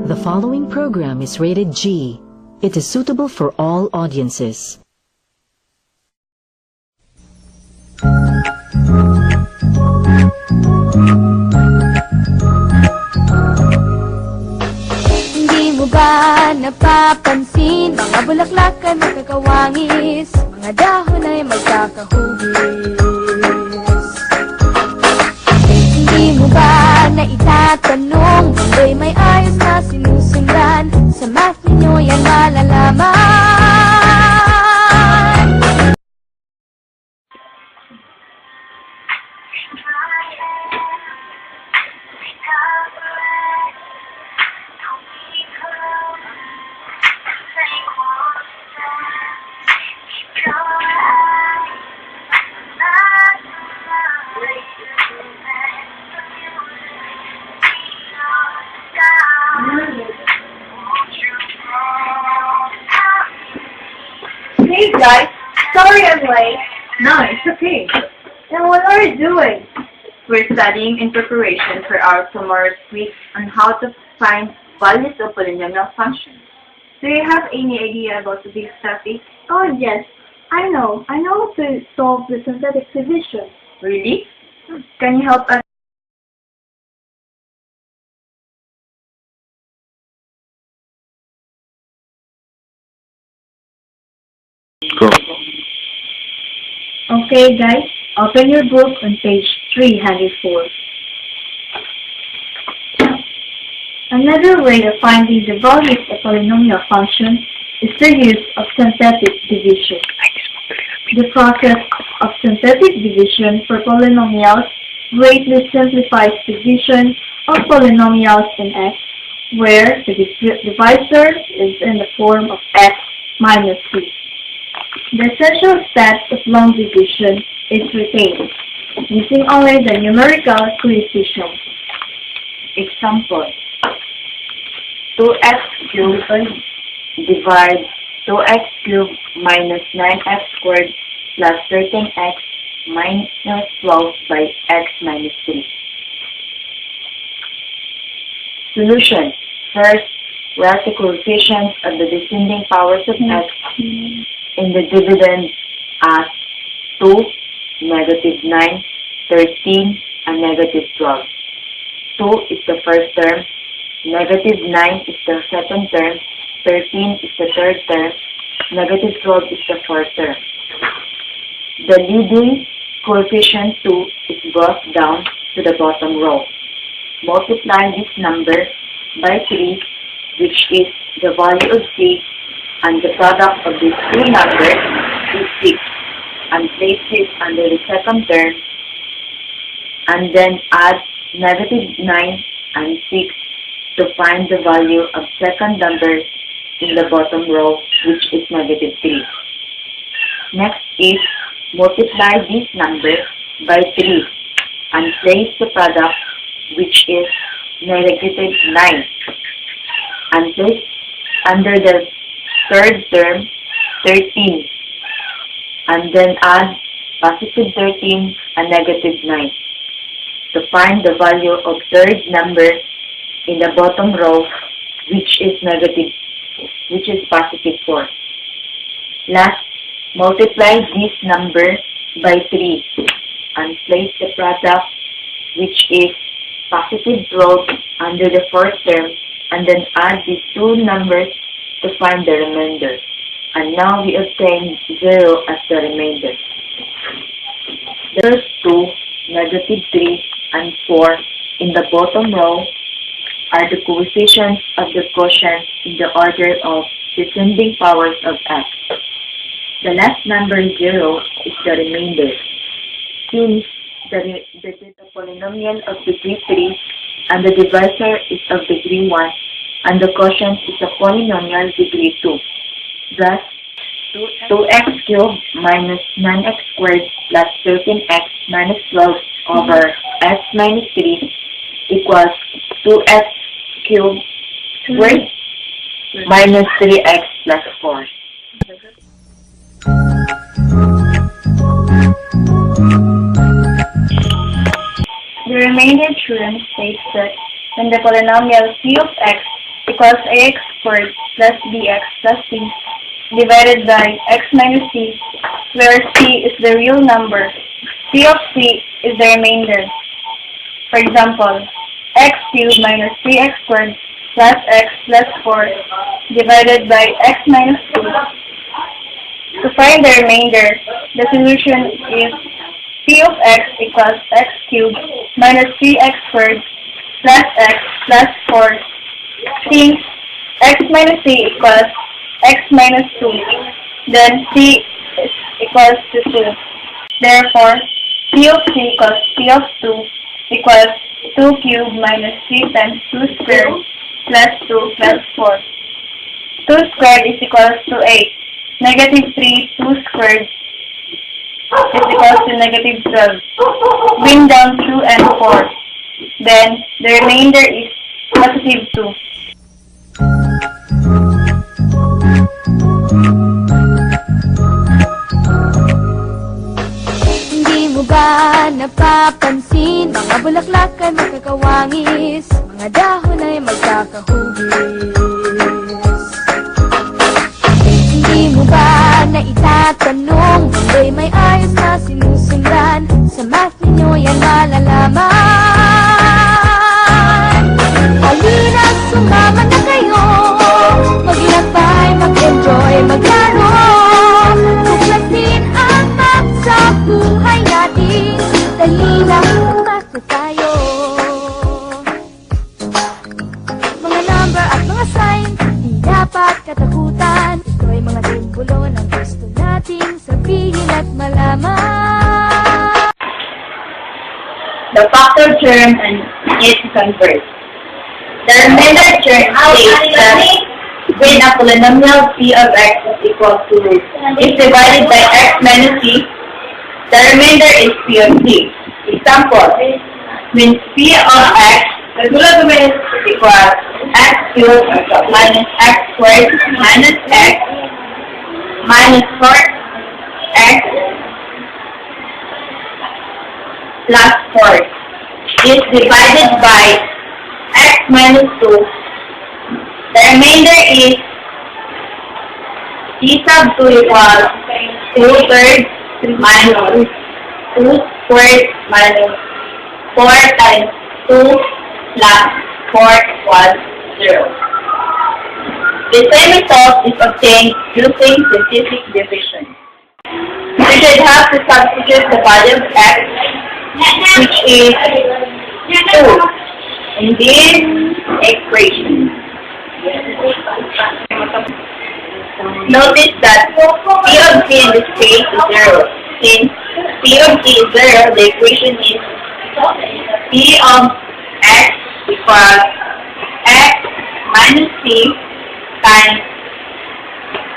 The following program is rated G. It is suitable for all audiences. Hindi mo ba napapansin? Mga bulaklak ay magkakawangis, mga dahon ay magkakahugis. Hindi mo ba naitatanong? Mundo'y may ayos na sinusundan, sa math ninyo yan malalaman. Hey guys, sorry I'm late. No, it's okay. And what are you doing? We're studying in preparation for our tomorrow's quiz on how to find values of polynomial functions. Do you have any idea about this topic? Oh yes, I know. I know how to solve the synthetic division. Really? Can you help us? Go. Okay guys, open your book on page 304. Another way of finding the values of polynomial functions is the use of synthetic division. The process of synthetic division for polynomials greatly simplifies division of polynomials in x, where the divisor is in the form of x minus 2. The essential step of long division is retained, using only the numerical coefficients. Example: 2x cubed divide 2x cubed minus 9x squared plus 13x minus 12 by x minus 3. Solution. First, write the coefficients of the descending powers of x in the dividend as 2, negative 9, 13, and negative 12. 2 is the first term, negative 9 is the second term, 13 is the third term, negative 12 is the fourth term. The leading coefficient 2 is brought down to the bottom row. Multiply this number by 3, which is the value of 6, and the product of these two numbers is 6, and place it under the second term, and then add negative 9 and 6 to find the value of second number in the bottom row, which is negative 3. Next is multiply this number by 3 and place the product, which is negative 9, and place under the third term 13, and then add positive 13 and negative 9 to find the value of third number in the bottom row, which is positive 4. Last, multiply this number by 3 and place the product, which is positive 12, under the fourth term, and then add these two numbers to find the remainder. And now we obtain 0 as the remainder. The first two, negative 3 and 4, in the bottom row are the coefficients of the quotient in the order of descending powers of x. The last number 0 is the remainder. Since the polynomial of degree 3 and the divisor is of degree 1, and the quotient is a polynomial degree 2. Thus, 2x cubed minus 9x squared plus 13x minus 12 over x minus 3 equals 2x cubed squared minus 3x plus 4. The remainder theorem states that when the polynomial p of x equals ax squared plus bx plus c divided by x minus c, where c is the real number, p of c is the remainder. For example, x cubed minus 3x squared plus x plus 4 divided by x minus 2. To find the remainder, the solution is p of x equals x cubed minus 3x squared plus x plus 4, since x minus c equals x minus 2, then c is equals to 2. Therefore, p of c equals p of 2 equals 2 cubed minus 3 times 2 squared plus 2 plus 4. 2 squared is equals to 8. Negative 3, 2 squared is equals to negative 12. Bring down 2 and 4. Then, the remainder is positive 2. Hindi mo ba napapansin? Mga bulaklak ay magkakawangis, mga dahon ay magkakahugis. Hindi mo ba naitatanong? Ba'y may ayos na sinusundan? Sa math ninyo yan malalaman. Halina, sumama na kayo, maglakbay, mag-enjoy, maglaro. Tuklasin ang math sa buhay natin. Dali lang, umasa tayo. Mga number at mga sign, di dapat katakutan. Ito'y mga simbolo ng gusto nating sabihin at malaman. The factor term and its converse. The remainder term states that when a polynomial p of x is equal to is divided by x minus c, the remainder is p of c. Example, when p of x is equals x cubed minus x squared minus x minus 4x plus 4 is divided by x minus 2. The remainder is p sub 2 equals 2 thirds minus 2 squared minus 4 times 2 plus 4 equals 0. The same result is obtained using specific division. We should have to substitute the value of x, which is 2, in this expression. Notice that p of c in this case is 0. Since p of c is 0, the equation is p of x equals x minus c times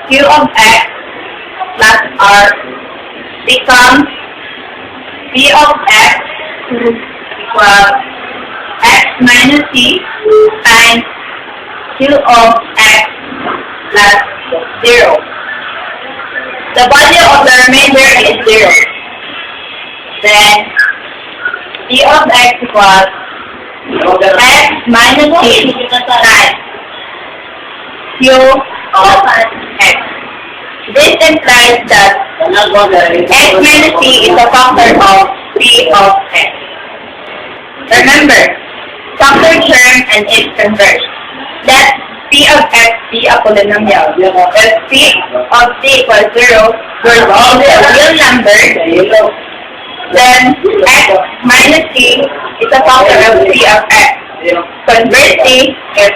q of x plus r becomes p of x equals x minus c times q of x plus 0. The value of the remainder is 0. Then p of x equals x minus c times q of x. This implies that x minus c is a factor of p of x. Remember, factor term and its converse. Let p of x be a polynomial. If p of c equals 0, where c is a real number, then x minus c is a factor of p of x. Conversely, if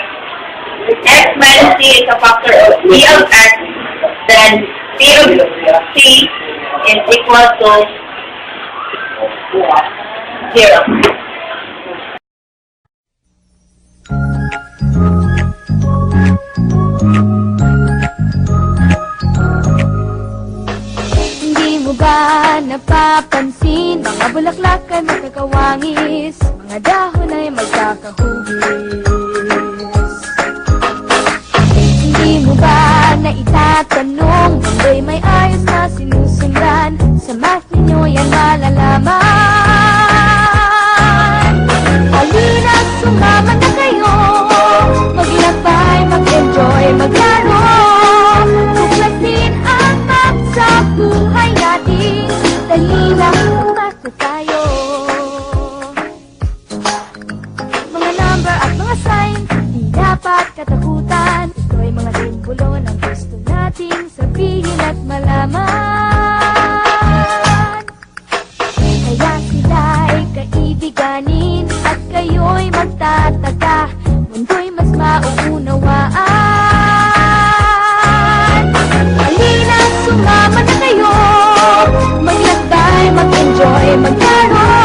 x minus c is a factor of p of x, then p of c is equal to 0. Hindi mo ba napapansin? Mga bulaklak ay magkakawangis, mga dahon ay magkakahugis. Hindi mo ba naitatanong? Ba'y may ayos na sinusundan? Sa math ninyo yan malalaman. Halina, sumama na kayo, maglakbay, magpasa tayo. Mga number at mga sign, di dapat katakutan. Ito'y mga simbolo ng gusto nating sabihin at malaman. Kaya sila'y kaibiganin at kayo'y magtataka, mundo'y mas mauunawaan. Halina, sumama na kayo, maglakbay, mag-enjoy, maglaro.